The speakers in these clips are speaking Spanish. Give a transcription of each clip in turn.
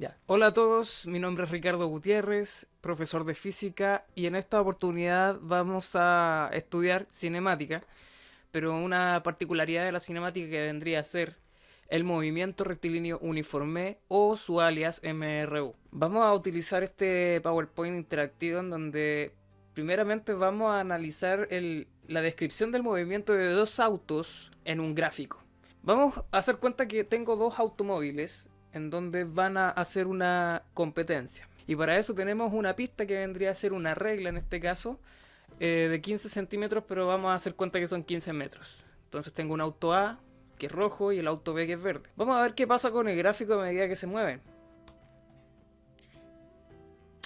Ya. Hola a todos, mi nombre es Ricardo Gutiérrez, profesor de física, y en esta oportunidad vamos a estudiar cinemática, pero una particularidad de la cinemática que vendría a ser el movimiento rectilíneo uniforme o su alias MRU. Vamos a utilizar este PowerPoint interactivo en donde primeramente vamos a analizar la descripción del movimiento de dos autos en un gráfico. Vamos a hacer cuenta que tengo dos automóviles en donde van a hacer una competencia. Y para eso tenemos una pista que vendría a ser una regla en este caso, de 15 centímetros, pero vamos a hacer cuenta que son 15 metros. Entonces tengo un auto A que es rojo y el auto B que es verde. Vamos a ver qué pasa con el gráfico a medida que se mueven.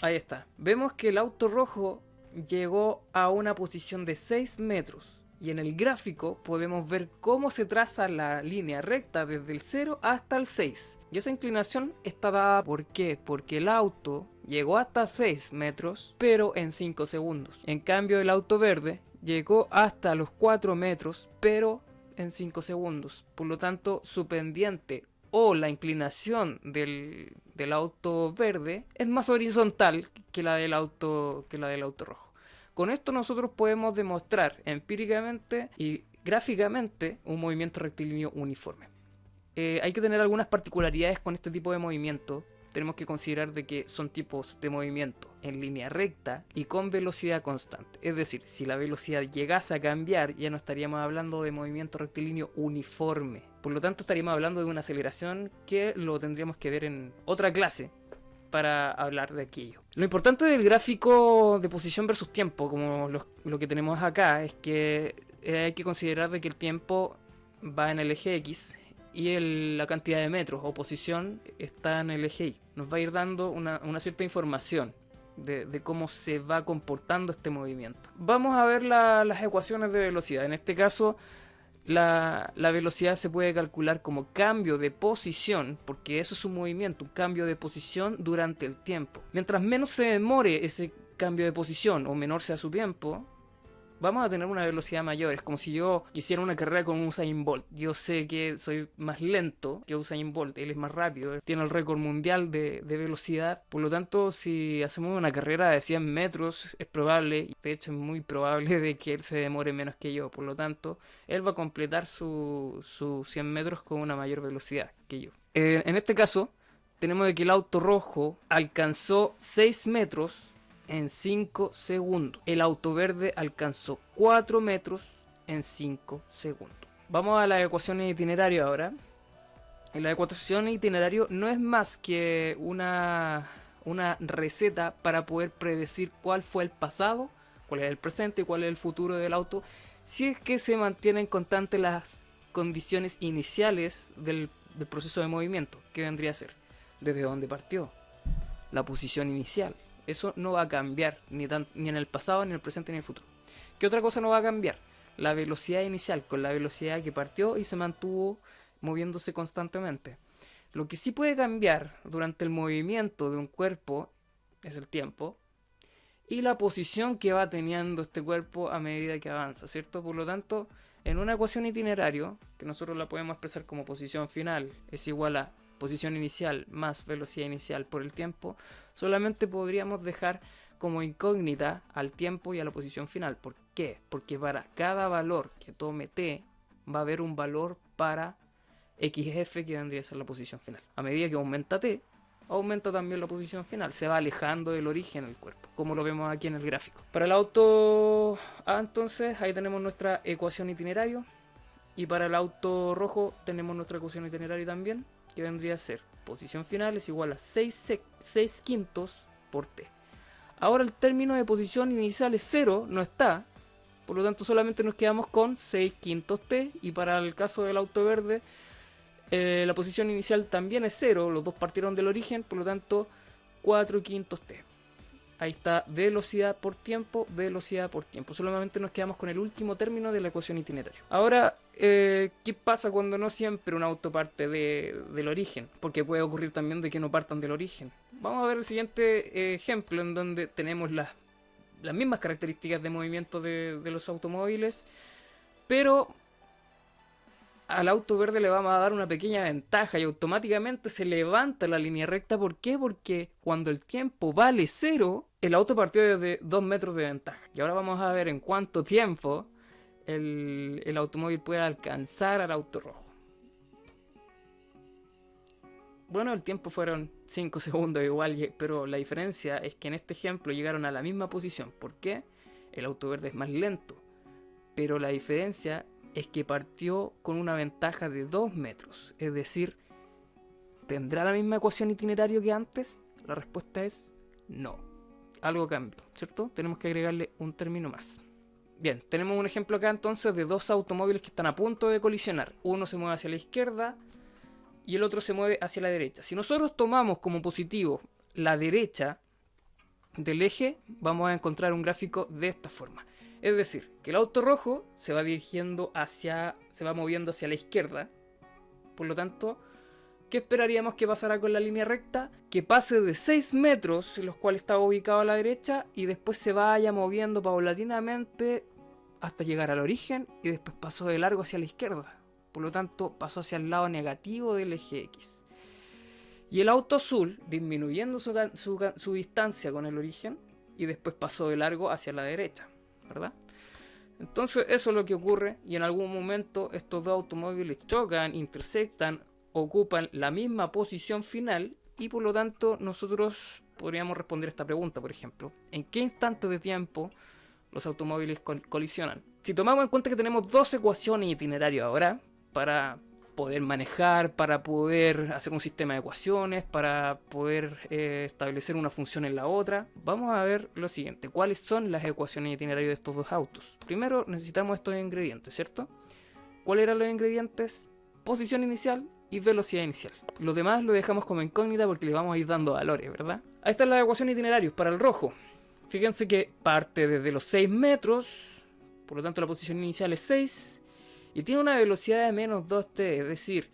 Ahí está. Vemos que el auto rojo llegó a una posición de 6 metros. Y en el gráfico podemos ver cómo se traza la línea recta desde el 0 hasta el 6. Y esa inclinación está dada ¿por qué? Porque el auto llegó hasta 6 metros, pero en 5 segundos. En cambio el auto verde llegó hasta los 4 metros, pero en 5 segundos. Por lo tanto, su pendiente o la inclinación del auto verde es más horizontal que la del auto rojo. Con esto nosotros podemos demostrar empíricamente y gráficamente un movimiento rectilíneo uniforme. Hay que tener algunas particularidades con este tipo de movimiento. Tenemos que considerar de que son tipos de movimiento en línea recta y con velocidad constante. Es decir, si la velocidad llegase a cambiar, ya no estaríamos hablando de movimiento rectilíneo uniforme. Por lo tanto, estaríamos hablando de una aceleración que lo tendríamos que ver en otra clase para hablar de aquello. Lo importante del gráfico de posición versus tiempo, como lo que tenemos acá, es que hay que considerar de que el tiempo va en el eje X y la cantidad de metros o posición está en el eje Y. Nos va a ir dando una cierta información de cómo se va comportando este movimiento. Vamos a ver las ecuaciones de velocidad. En este caso, la velocidad se puede calcular como cambio de posición, porque eso es un movimiento, un cambio de posición durante el tiempo. Mientras menos se demore ese cambio de posición o menor sea su tiempo, vamos a tener una velocidad mayor. Es como si yo hiciera una carrera con Usain Bolt. Yo sé que soy más lento que Usain Bolt, él es más rápido, tiene el récord mundial de velocidad. Por lo tanto, si hacemos una carrera de 100 metros, es probable, de hecho es muy probable de que él se demore menos que yo. Por lo tanto, él va a completar sus 100 metros con una mayor velocidad que yo. En este caso, tenemos de que el auto rojo alcanzó 6 metros en 5 segundos. El auto verde alcanzó 4 metros en 5 segundos. Vamos a la ecuación de itinerario ahora. La ecuación de itinerario no es más que una receta para poder predecir cuál fue el pasado, cuál es el presente y cuál es el futuro del auto, si es que se mantienen constantes las condiciones iniciales del proceso de movimiento, que vendría a ser desde donde partió, la posición inicial. Eso no va a cambiar ni en el pasado, ni en el presente, ni en el futuro. ¿Qué otra cosa no va a cambiar? La velocidad inicial con la velocidad que partió y se mantuvo moviéndose constantemente. Lo que sí puede cambiar durante el movimiento de un cuerpo es el tiempo y la posición que va teniendo este cuerpo a medida que avanza, ¿cierto? Por lo tanto, en una ecuación itinerario, que nosotros la podemos expresar como posición final, es igual a posición inicial más velocidad inicial por el tiempo, solamente podríamos dejar como incógnita al tiempo y a la posición final. ¿Por qué? Porque para cada valor que tome t va a haber un valor para xf que vendría a ser la posición final. A medida que aumenta t, aumenta también la posición final, se va alejando del origen del cuerpo, como lo vemos aquí en el gráfico. Para el auto A, entonces, ahí tenemos nuestra ecuación itinerario, y para el auto rojo tenemos nuestra ecuación itinerario también, que vendría a ser posición final es igual a 6 quintos por t. Ahora el término de posición inicial es 0, no está, por lo tanto solamente nos quedamos con 6 quintos t, y para el caso del auto verde, la posición inicial también es 0, los dos partieron del origen, por lo tanto 4 quintos t. Ahí está velocidad por tiempo, velocidad por tiempo. Solamente nos quedamos con el último término de la ecuación itinerario. Ahora, ¿qué pasa cuando no siempre un auto parte del origen? Porque puede ocurrir también de que no partan del origen. Vamos a ver el siguiente ejemplo en donde tenemos las mismas características de movimiento de los automóviles, pero al auto verde le vamos a dar una pequeña ventaja y automáticamente se levanta la línea recta. ¿Por qué? Porque cuando el tiempo vale 0, el auto partió desde 2 metros de ventaja. Y ahora vamos a ver en cuánto tiempo el automóvil puede alcanzar al auto rojo. Bueno, el tiempo fueron 5 segundos igual, pero la diferencia es que en este ejemplo llegaron a la misma posición. ¿Por qué? El auto verde es más lento, pero la diferencia es que partió con una ventaja de 2 metros. Es decir, ¿tendrá la misma ecuación itinerario que antes? La respuesta es no. Algo cambió, ¿cierto? Tenemos que agregarle un término más. Bien, tenemos un ejemplo acá entonces de dos automóviles que están a punto de colisionar. Uno se mueve hacia la izquierda y el otro se mueve hacia la derecha. Si nosotros tomamos como positivo la derecha del eje, vamos a encontrar un gráfico de esta forma. Es decir, que el auto rojo se va moviendo hacia la izquierda. Por lo tanto, ¿qué esperaríamos que pasara con la línea recta? Que pase de 6 metros, en los cuales estaba ubicado a la derecha, y después se vaya moviendo paulatinamente hasta llegar al origen, y después pasó de largo hacia la izquierda. Por lo tanto, pasó hacia el lado negativo del eje X. Y el auto azul, disminuyendo su distancia con el origen, y después pasó de largo hacia la derecha, ¿verdad? Entonces eso es lo que ocurre, y en algún momento estos dos automóviles chocan, intersectan, ocupan la misma posición final, y por lo tanto nosotros podríamos responder esta pregunta, por ejemplo: ¿en qué instante de tiempo los automóviles colisionan? Si tomamos en cuenta que tenemos dos ecuaciones de itinerario ahora, para poder manejar, para poder hacer un sistema de ecuaciones, para poder establecer una función en la otra, vamos a ver lo siguiente: ¿cuáles son las ecuaciones de itinerario de estos dos autos? Primero necesitamos estos ingredientes, ¿cierto? ¿Cuáles eran los ingredientes? Posición inicial y velocidad inicial. Lo demás lo dejamos como incógnita porque le vamos a ir dando valores, ¿verdad? Ahí están las ecuaciones de itinerarios para el rojo. Fíjense que parte desde los 6 metros, por lo tanto la posición inicial es 6, y tiene una velocidad de menos 2t, es decir,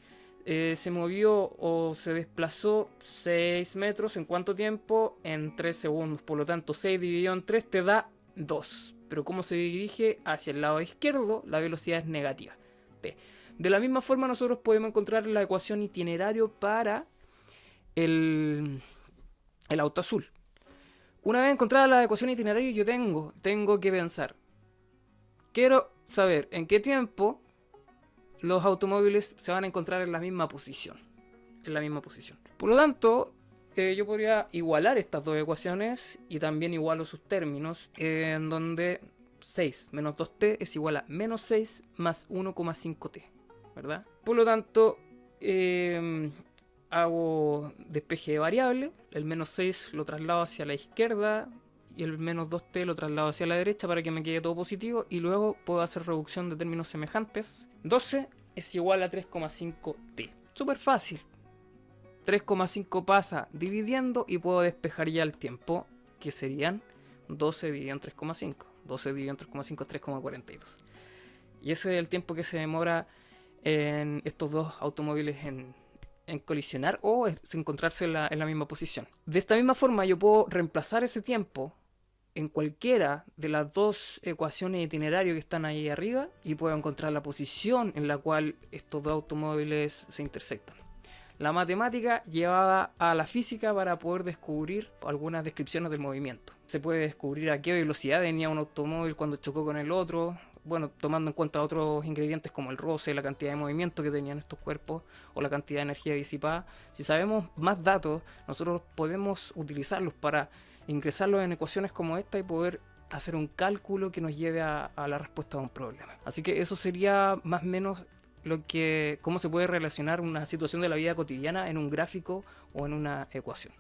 se movió o se desplazó 6 metros, ¿en cuánto tiempo? En 3 segundos, por lo tanto 6 dividido en 3 te da 2. Pero como se dirige hacia el lado izquierdo, la velocidad es negativa, t. De la misma forma nosotros podemos encontrar la ecuación itinerario para el auto azul. Una vez encontrada la ecuación itinerario, yo tengo que pensar, quiero saber en qué tiempo los automóviles se van a encontrar en la misma posición. Por lo tanto, yo podría igualar estas dos ecuaciones y también igualo sus términos, en donde 6 menos 2t es igual a menos 6 más 1,5t, ¿verdad? Por lo tanto, hago despeje de variable, el menos 6 lo traslado hacia la izquierda y el menos 2t lo traslado hacia la derecha para que me quede todo positivo, y luego puedo hacer reducción de términos semejantes. 12 es igual a 3,5t. Súper fácil. 3,5 pasa dividiendo y puedo despejar ya el tiempo, que serían 12 dividido en 3,5. 12 dividido en 3,5 es 3,42. Y ese es el tiempo que se demora en estos dos automóviles en colisionar o encontrarse en la misma posición. De esta misma forma yo puedo reemplazar ese tiempo en cualquiera de las dos ecuaciones de itinerario que están ahí arriba y puedo encontrar la posición en la cual estos dos automóviles se intersectan. La matemática llevada a la física para poder descubrir algunas descripciones del movimiento. Se puede descubrir a qué velocidad venía un automóvil cuando chocó con el otro, bueno, tomando en cuenta otros ingredientes como el roce, la cantidad de movimiento que tenían estos cuerpos o la cantidad de energía disipada. Si sabemos más datos, nosotros podemos utilizarlos para ingresarlos en ecuaciones como esta y poder hacer un cálculo que nos lleve a la respuesta a un problema. Así que eso sería más o menos cómo se puede relacionar una situación de la vida cotidiana en un gráfico o en una ecuación.